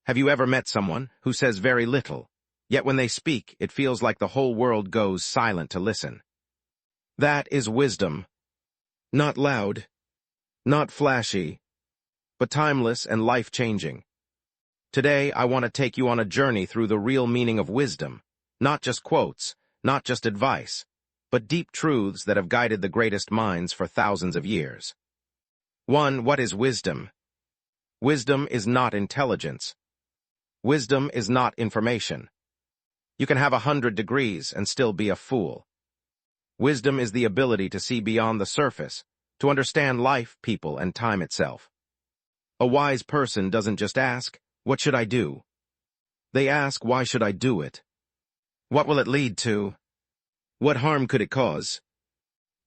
Have you ever met someone who says very little, yet when they speak, it feels like the whole world goes silent to listen? That is wisdom. Not loud, not flashy, but timeless and life-changing. Today, I want to take you on a journey through the real meaning of wisdom, not just quotes, not just advice, but deep truths that have guided the greatest minds for thousands of years. 1. What is wisdom? Wisdom is not intelligence. Wisdom is not information. You can have 100 degrees and still be a fool. Wisdom is the ability to see beyond the surface, to understand life, people, and time itself. A wise person doesn't just ask, "What should I do?" They ask, "Why should I do it? What will it lead to? What harm could it cause?"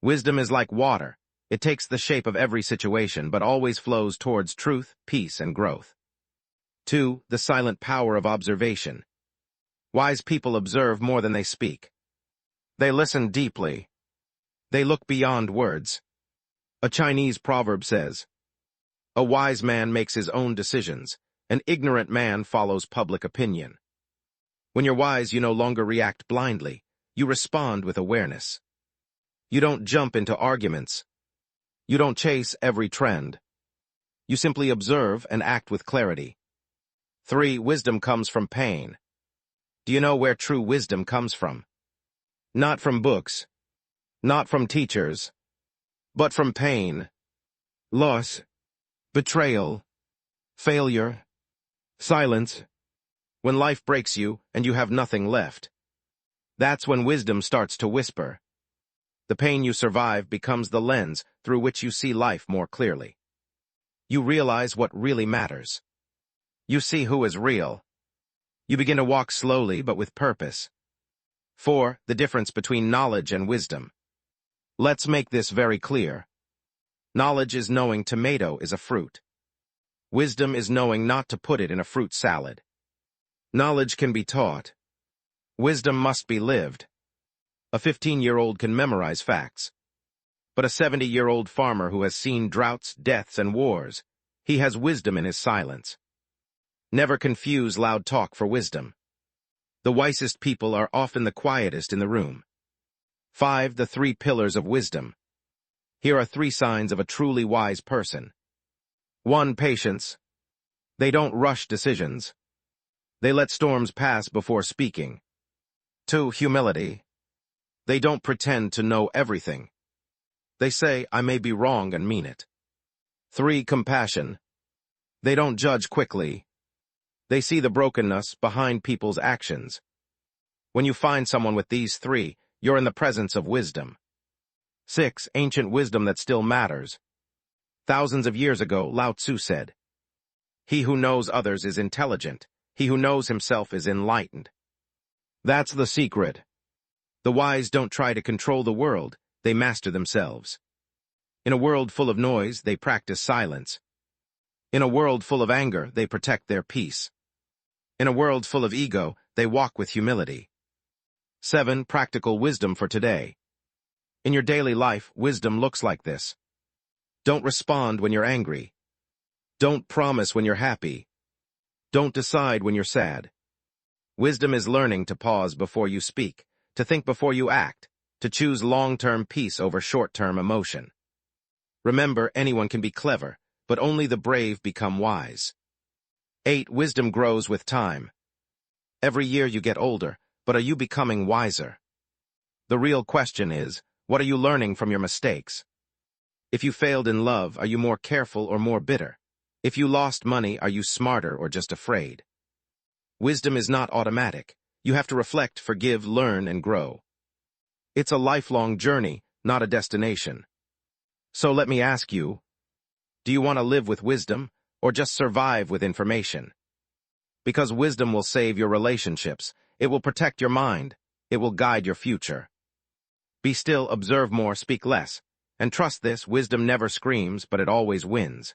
Wisdom is like water. It takes the shape of every situation, but always flows towards truth, peace, and growth. 2. The silent power of observation. Wise people observe more than they speak. They listen deeply. They look beyond words. A Chinese proverb says, "A wise man makes his own decisions. An ignorant man follows public opinion." When you're wise, you no longer react blindly. You respond with awareness. You don't jump into arguments. You don't chase every trend. You simply observe and act with clarity. 3. Wisdom comes from pain. Do you know where true wisdom comes from? Not from books, not from teachers, but from pain, loss, betrayal, failure, silence. When life breaks you and you have nothing left, that's when wisdom starts to whisper. The pain you survive becomes the lens through which you see life more clearly. You realize what really matters. You see who is real. You begin to walk slowly but with purpose. 4. The difference between knowledge and wisdom. Let's make this very clear. Knowledge is knowing tomato is a fruit. Wisdom is knowing not to put it in a fruit salad. Knowledge can be taught. Wisdom must be lived. A 15-year-old can memorize facts. But a 70-year-old farmer who has seen droughts, deaths, and wars, he has wisdom in his silence. Never confuse loud talk for wisdom. The wisest people are often the quietest in the room. 5. The 3 pillars of wisdom. Here are 3 signs of a truly wise person. 1. Patience. They don't rush decisions. They let storms pass before speaking. 2. Humility. They don't pretend to know everything. They say, "I may be wrong," and mean it. 3. Compassion. They don't judge quickly. They see the brokenness behind people's actions. When you find someone with these 3, you're in the presence of wisdom. 6. Ancient wisdom that still matters. Thousands of years ago, Lao Tzu said, "He who knows others is intelligent. He who knows himself is enlightened." That's the secret. The wise don't try to control the world, they master themselves. In a world full of noise, they practice silence. In a world full of anger, they protect their peace. In a world full of ego, they walk with humility. 7. Practical wisdom for today. In your daily life, wisdom looks like this. Don't respond when you're angry. Don't promise when you're happy. Don't decide when you're sad. Wisdom is learning to pause before you speak, to think before you act, to choose long-term peace over short-term emotion. Remember, anyone can be clever, but only the brave become wise. 8. Wisdom grows with time. Every year you get older, but are you becoming wiser? The real question is, what are you learning from your mistakes? If you failed in love, are you more careful or more bitter? If you lost money, are you smarter or just afraid? Wisdom is not automatic. You have to reflect, forgive, learn, and grow. It's a lifelong journey, not a destination. So let me ask you, do you want to live with wisdom, or just survive with information? Because wisdom will save your relationships, it will protect your mind, it will guide your future. Be still, observe more, speak less, and trust this, wisdom never screams, but it always wins.